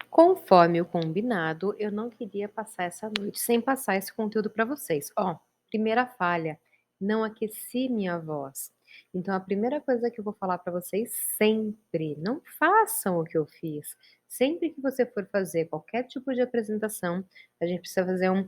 Conforme o combinado, eu não queria passar essa noite sem passar esse conteúdo para vocês. Ó, primeira falha, não aqueci minha voz. Então a primeira coisa que eu vou falar para vocês sempre, não façam o que eu fiz. Sempre que você for fazer qualquer tipo de apresentação, a gente precisa fazer um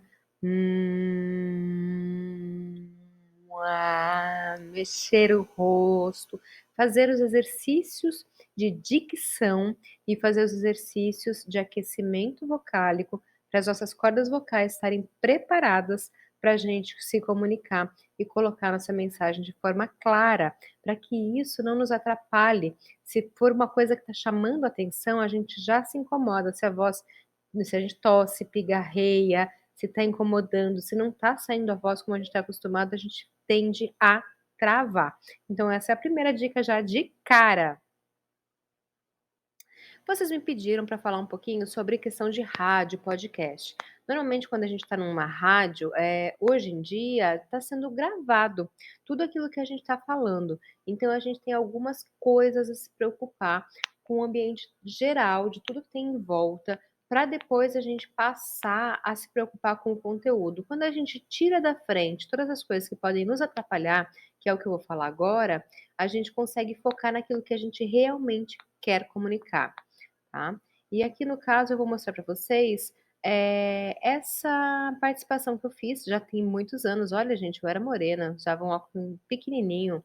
mexer o rosto, fazer os exercícios de dicção e fazer os exercícios de aquecimento vocálico para as nossas cordas vocais estarem preparadas para a gente se comunicar e colocar nossa mensagem de forma clara, para que isso não nos atrapalhe. Se for uma coisa que está chamando a atenção, a gente já se incomoda. Se a gente tosse, pigarreia, se está incomodando, se não está saindo a voz como a gente está acostumado, a gente tende a travar. Então, essa é a primeira dica já de cara. Vocês me pediram para falar um pouquinho sobre questão de rádio, podcast. Normalmente, quando a gente está numa rádio, hoje em dia está sendo gravado tudo aquilo que a gente está falando. Então, a gente tem algumas coisas a se preocupar com o ambiente geral, de tudo que tem em volta, para depois a gente passar a se preocupar com o conteúdo. Quando a gente tira da frente todas as coisas que podem nos atrapalhar, que é o que eu vou falar agora, a gente consegue focar naquilo que a gente realmente quer comunicar. Tá? E aqui no caso eu vou mostrar para vocês, essa participação que eu fiz, já tem muitos anos. Olha gente, eu era morena, usava um óculos pequenininho,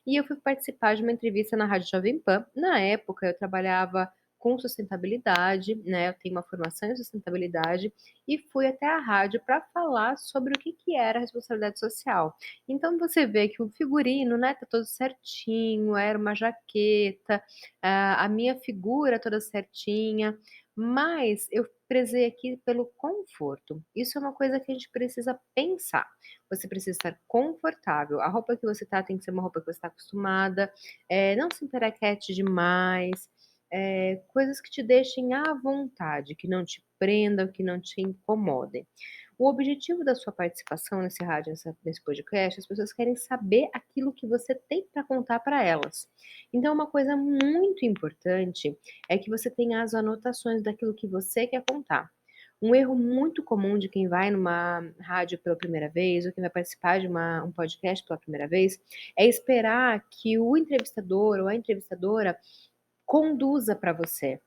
e eu fui participar de uma entrevista na Rádio Jovem Pan. Na época eu trabalhava com sustentabilidade, né, eu tenho uma formação em sustentabilidade, e fui até a rádio para falar sobre o que era responsabilidade social. Então você vê que o figurino, né, tá todo certinho, era uma jaqueta, a minha figura toda certinha, mas eu prezei aqui pelo conforto. Isso é uma coisa que a gente precisa pensar. Você precisa estar confortável. A roupa que você tá tem que ser uma roupa que você está acostumada, não se emperaquete demais, coisas que te deixem à vontade, que não te prendam, que não te incomodem. O objetivo da sua participação nesse rádio, nesse podcast, as pessoas querem saber aquilo que você tem para contar para elas. Então, uma coisa muito importante é que você tenha as anotações daquilo que você quer contar. Um erro muito comum de quem vai numa rádio pela primeira vez, ou quem vai participar de um podcast pela primeira vez, é esperar que o entrevistador ou a entrevistadora conduza para você.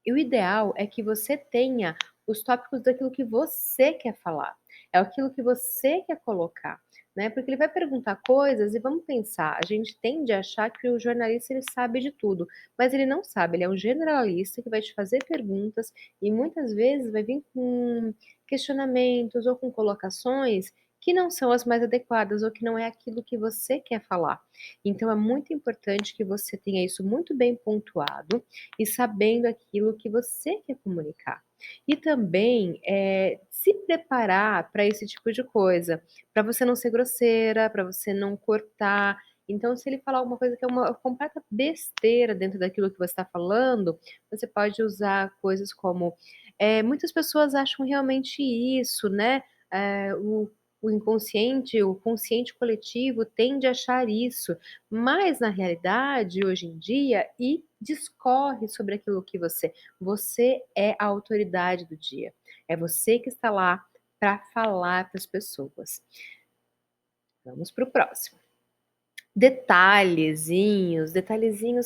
E o ideal é que você tenha os tópicos daquilo que você quer falar, é aquilo que você quer colocar, né, porque ele vai perguntar coisas e vamos pensar, a gente tende a achar que o jornalista ele sabe de tudo, mas ele não sabe, ele é um generalista que vai te fazer perguntas e muitas vezes vai vir com questionamentos ou com colocações que não são as mais adequadas ou que não é aquilo que você quer falar. Então é muito importante que você tenha isso muito bem pontuado e sabendo aquilo que você quer comunicar. E também, se preparar para esse tipo de coisa, para você não ser grosseira, para você não cortar. Então, se ele falar alguma coisa que é uma completa besteira dentro daquilo que você está falando, você pode usar coisas como, muitas pessoas acham realmente isso, né, o inconsciente, o consciente coletivo tende a achar isso, mas na realidade, hoje em dia, e discorre sobre aquilo que você é a autoridade do dia. É você que está lá para falar para as pessoas. Vamos para o próximo. Detalhezinhos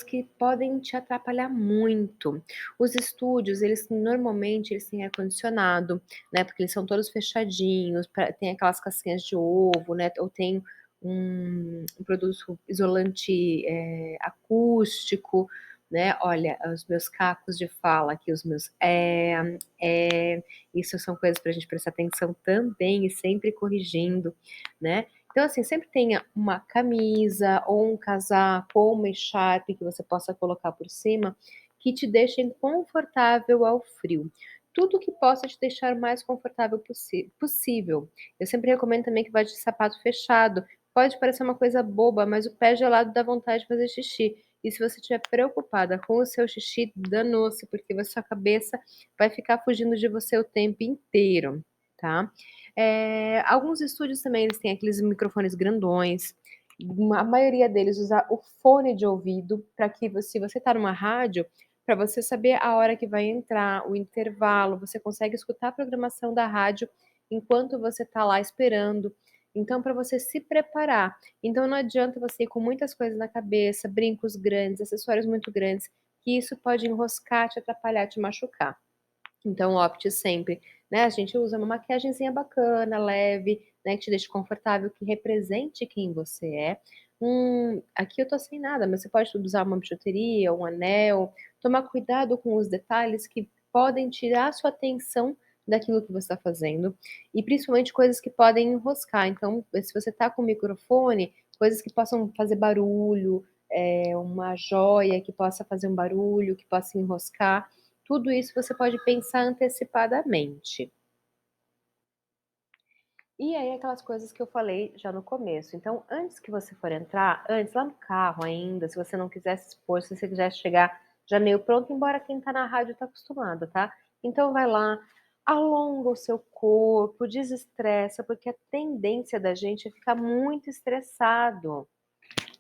que podem te atrapalhar muito. Os estúdios, eles normalmente eles têm ar-condicionado, né, porque eles são todos fechadinhos, tem aquelas casquinhas de ovo, né, ou tem um produto isolante, acústico, né. Olha, os meus cacos de fala aqui, os meus isso são coisas para a gente prestar atenção também e sempre corrigindo, né. Então, assim, sempre tenha uma camisa ou um casaco ou uma echarpe que você possa colocar por cima, que te deixem confortável ao frio. Tudo que possa te deixar o mais confortável possível. Eu sempre recomendo também que vá de sapato fechado. Pode parecer uma coisa boba, mas o pé gelado dá vontade de fazer xixi. E se você estiver preocupada com o seu xixi, danou-se, porque a sua cabeça vai ficar fugindo de você o tempo inteiro, tá? Alguns estúdios também eles têm aqueles microfones grandões, a maioria deles usa o fone de ouvido para que se você está numa rádio, para você saber a hora que vai entrar, o intervalo, você consegue escutar a programação da rádio enquanto você está lá esperando. Então, para você se preparar. Então, não adianta você ir com muitas coisas na cabeça, brincos grandes, acessórios muito grandes, que isso pode enroscar, te atrapalhar, te machucar. Então opte sempre, né, a gente usa uma maquiagenzinha bacana, leve, né, que te deixe confortável, que represente quem você é. Aqui eu tô sem nada, mas você pode usar uma bijuteria, um anel, tomar cuidado com os detalhes que podem tirar a sua atenção daquilo que você está fazendo, e principalmente coisas que podem enroscar. Então, se você tá com o microfone, coisas que possam fazer barulho, uma joia que possa fazer um barulho, que possa enroscar, tudo isso você pode pensar antecipadamente. E aí aquelas coisas que eu falei já no começo. Então, antes que você for entrar, antes lá no carro ainda, se você não quiser se expor, se você quiser chegar já meio pronto, embora quem tá na rádio tá acostumado, tá? Então vai lá, alonga o seu corpo, desestressa, porque a tendência da gente é ficar muito estressado.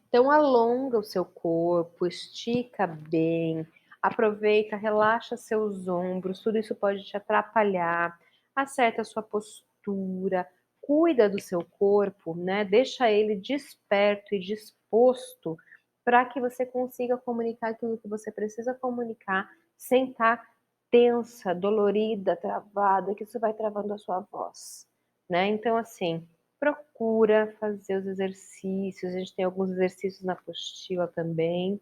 Então alonga o seu corpo, estica bem, aproveita, relaxa seus ombros, tudo isso pode te atrapalhar, acerta a sua postura, cuida do seu corpo, né, deixa ele desperto e disposto para que você consiga comunicar aquilo que você precisa comunicar, sem estar tensa, dolorida, travada, que isso vai travando a sua voz, né. Então assim, procura fazer os exercícios, a gente tem alguns exercícios na apostila também.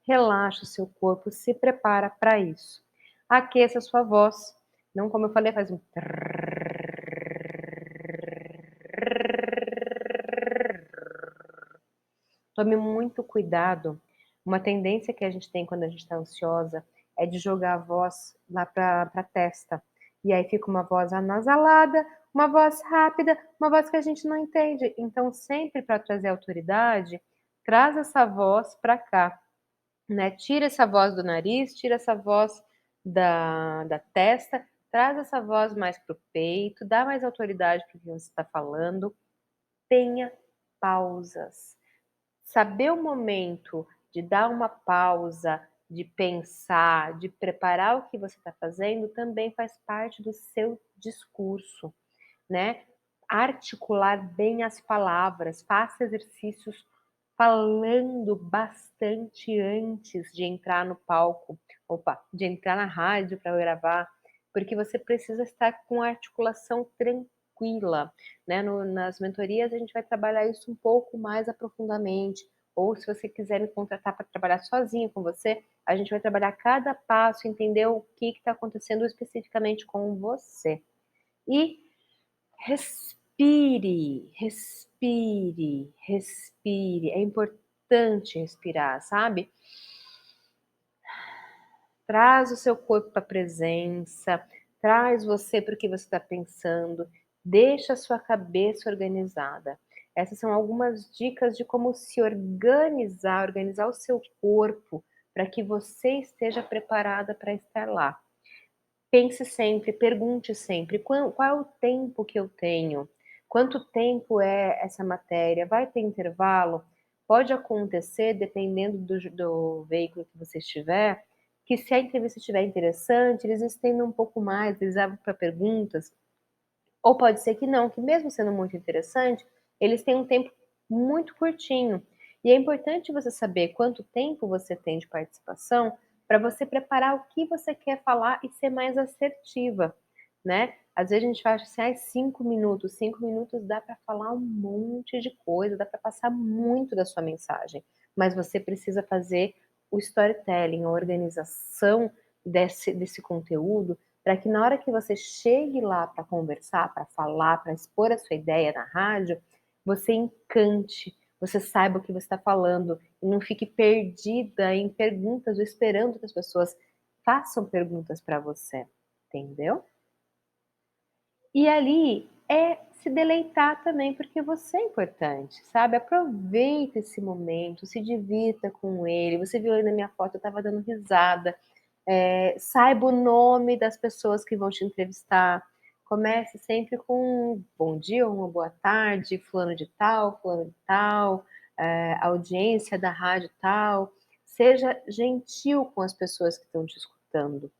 Relaxa o seu corpo, se prepara para isso. Aqueça a sua voz, não como eu falei, faz um tome muito cuidado. Uma tendência que a gente tem quando a gente está ansiosa é de jogar a voz lá para a testa. E aí fica uma voz anasalada, uma voz rápida, uma voz que a gente não entende. Então, sempre para trazer autoridade, traz essa voz para cá, né? Tira essa voz do nariz, tira essa voz da testa, traz essa voz mais para o peito, dá mais autoridade para o que você está falando. Tenha pausas. Saber o momento de dar uma pausa, de pensar, de preparar o que você está fazendo, também faz parte do seu discurso, né. Articular bem as palavras, faça exercícios falando bastante antes de entrar no palco, de entrar na rádio para gravar, porque você precisa estar com a articulação tranquila, né. Nas mentorias a gente vai trabalhar isso um pouco mais aprofundadamente, ou se você quiser me contratar para trabalhar sozinho com você, a gente vai trabalhar cada passo, entender o que está acontecendo especificamente com você. E respire, respire, respire. É importante respirar, sabe? Traz o seu corpo para a presença, traz você para o que você está pensando, deixa a sua cabeça organizada. Essas são algumas dicas de como se organizar, organizar o seu corpo para que você esteja preparada para estar lá. Pense sempre, pergunte sempre: qual é o tempo que eu tenho? Quanto tempo é essa matéria? Vai ter intervalo? Pode acontecer, dependendo do veículo que você estiver, que se a entrevista estiver interessante, eles estendam um pouco mais, eles abrem para perguntas, ou pode ser que não, que mesmo sendo muito interessante, eles têm um tempo muito curtinho. E é importante você saber quanto tempo você tem de participação para você preparar o que você quer falar e ser mais assertiva, né? Às vezes a gente acha assim, ai, 5 minutos dá para falar um monte de coisa, dá para passar muito da sua mensagem, mas você precisa fazer o storytelling, a organização desse conteúdo para que na hora que você chegue lá para conversar, para falar, para expor a sua ideia na rádio, você encante, você saiba o que você está falando e não fique perdida em perguntas ou esperando que as pessoas façam perguntas para você, entendeu? E ali é se deleitar também, porque você é importante, sabe? Aproveita esse momento, se divirta com ele. Você viu aí na minha foto, eu estava dando risada. Saiba o nome das pessoas que vão te entrevistar. Comece sempre com um bom dia ou uma boa tarde, fulano de tal, audiência da rádio tal. Seja gentil com as pessoas que estão te escutando,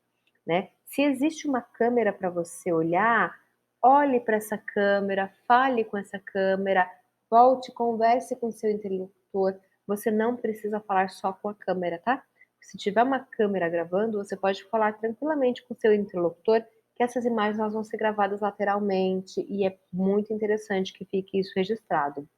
né. Se existe uma câmera para você olhar, olhe para essa câmera, fale com essa câmera, volte, converse com seu interlocutor. Você não precisa falar só com a câmera, tá. Se tiver uma câmera gravando, você pode falar tranquilamente com o seu interlocutor, que essas imagens elas vão ser gravadas lateralmente e é muito interessante que fique isso registrado.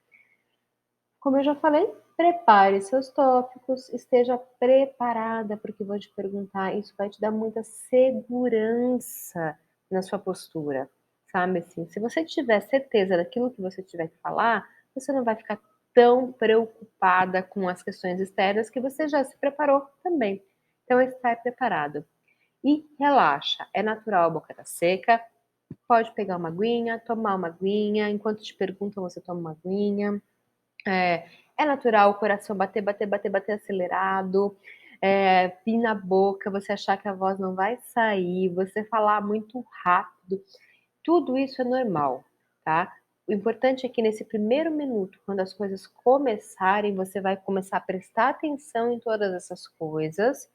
Como eu já falei, prepare seus tópicos, esteja preparada para o que vou te perguntar, isso vai te dar muita segurança na sua postura, sabe, assim, se você tiver certeza daquilo que você tiver que falar, você não vai ficar tão preocupada com as questões externas que você já se preparou também. Então estar preparado. E relaxa, é natural a boca tá seca, pode pegar uma aguinha, tomar uma aguinha, enquanto te perguntam você toma uma aguinha. É, é natural o coração bater, bater, bater, bater acelerado, vir na boca, você achar que a voz não vai sair, você falar muito rápido, tudo isso é normal, tá. O importante é que nesse primeiro minuto, quando as coisas começarem, você vai começar a prestar atenção em todas essas coisas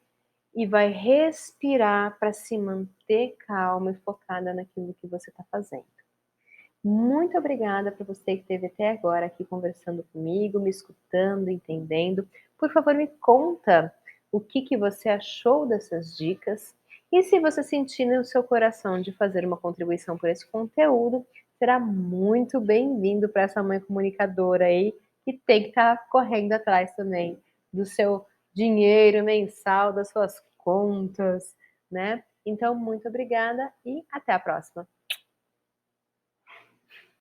e vai respirar para se manter calma e focada naquilo que você está fazendo. Muito obrigada por você que esteve até agora aqui conversando comigo, me escutando, entendendo. Por favor, me conta o que você achou dessas dicas. E se você sentir no seu coração de fazer uma contribuição por esse conteúdo, será muito bem-vindo para essa mãe comunicadora aí, que tem que estar correndo atrás também do seu dinheiro mensal, das suas contas, né? Então, muito obrigada e até a próxima.